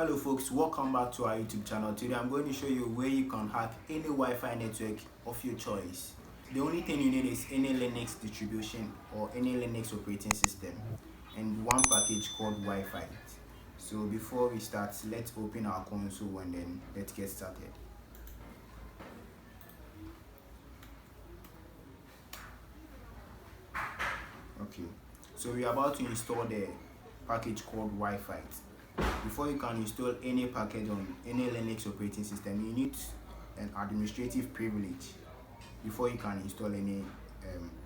Hello folks, welcome back to our YouTube channel. Today I'm going to show you where you can hack any Wi-Fi network of your choice. The only thing you need is any Linux distribution or any Linux operating system and one package called Wifi. So before we start, let's open our console and then let's get started. Okay, so we are about to install the package called Wifi. Before you can install any package on any Linux operating system, you need an administrative privilege before you can install any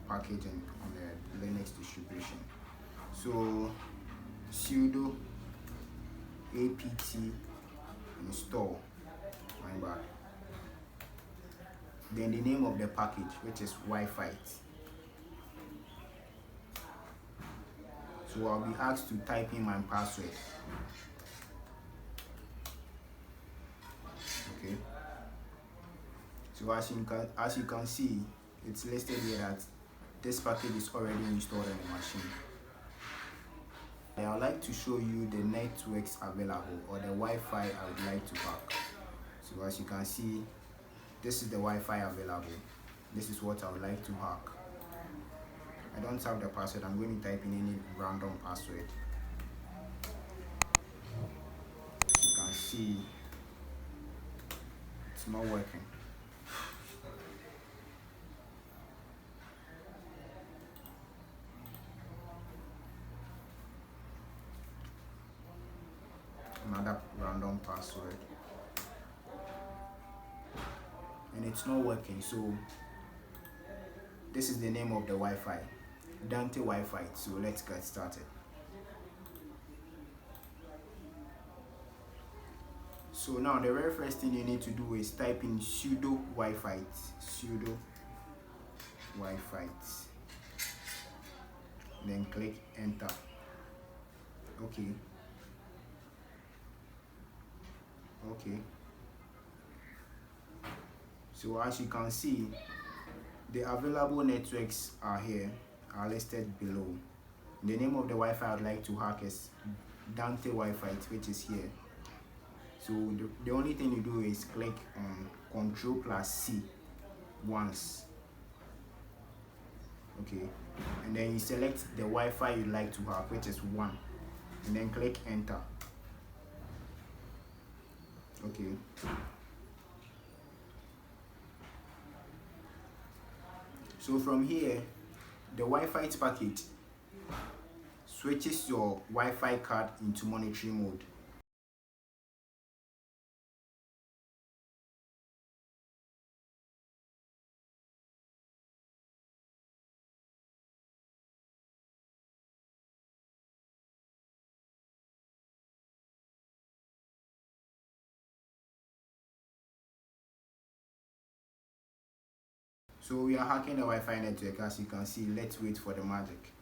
package on the Linux distribution. So sudo apt install, my bad. Then the name of the package, which is wifite. So I'll be asked to type in my password. Okay. So as you can see, it's listed here that this package is already installed on the machine. I would like to show you the networks available or the Wi-Fi I would like to hack. So as you can see, this is the Wi-Fi available. This is what I would like to hack. I don't have the password. I'm going to type in any random password. As you can see, it's not working. Another random password, and it's not working. So this is the name of the Wi-Fi, Dante Wi-Fi. So let's get started. So now the very first thing you need to do is type in sudo wifite, then click enter. Okay. So as you can see, the available networks are listed below. The name of the Wi-Fi I'd like to hack is Dante Wi-Fi, which is here. So the only thing you do is click on Ctrl+C once. Okay, and then you select the Wi-Fi you'd like to hack, which is 1, and then click enter. Okay. So from here, the Wi-Fi package switches your Wi-Fi card into monitoring mode. So we are hacking the Wi-Fi network. As you can see, let's wait for the magic.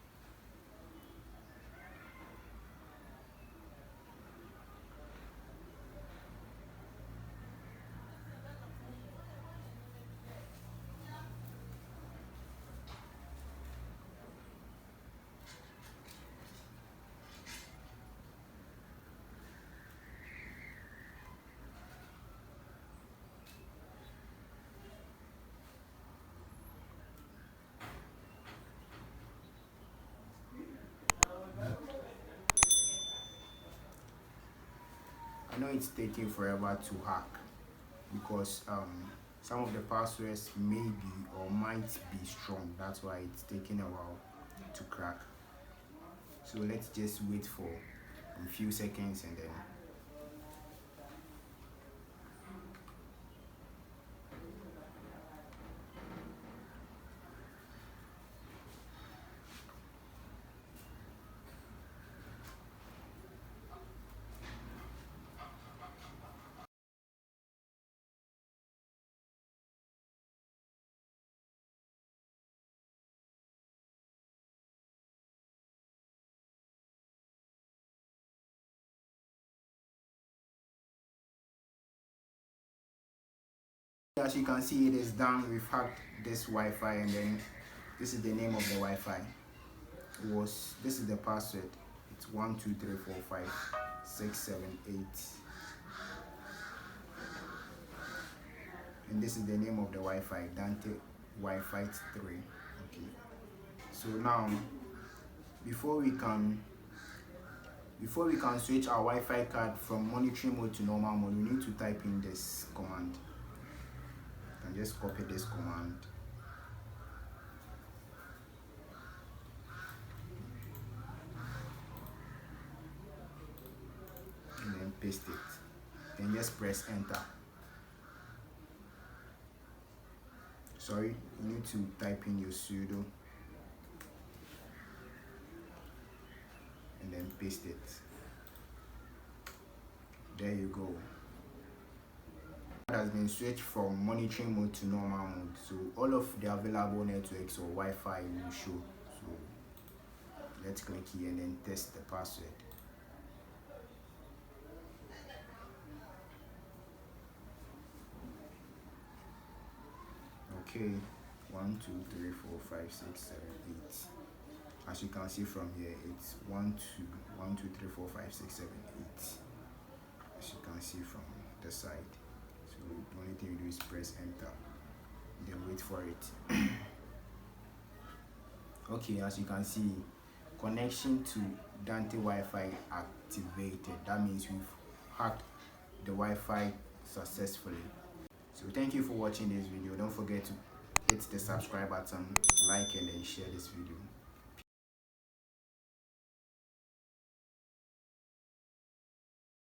I know it's taking forever to hack because some of the passwords may be or might be strong. That's why it's taking a while to crack. So let's just wait for a few seconds and then as you can see, it is done. We've hacked this Wi-Fi, and then this is the name of the Wi-Fi. This is the password. It's 1 2 3 4 5 6 7 8 and this is the name of the Wi-Fi, Dante Wifite 3. Okay, so now before we can switch our Wi-Fi card from monitoring mode to normal mode, we need to type in this command. You can just copy this command and then paste it. Then just press enter. Sorry, you need to type in your sudo and then paste it. There you go. It has been switched from monitoring mode to normal mode, so all of the available networks or Wi-Fi will show. So let's click here and then test the password. Okay, 1 2 3 4 5 6 7 8. As you can see from here, it's 1 2 1 2 3 4 5 6 7 8. As you can see from the side. So the only thing you do is press enter, then wait for it. Okay, as you can see, connection to Dante Wi-Fi activated. That means we've hacked the Wi-Fi successfully. So thank you for watching this video. Don't forget to hit the subscribe button, like, and then share this video.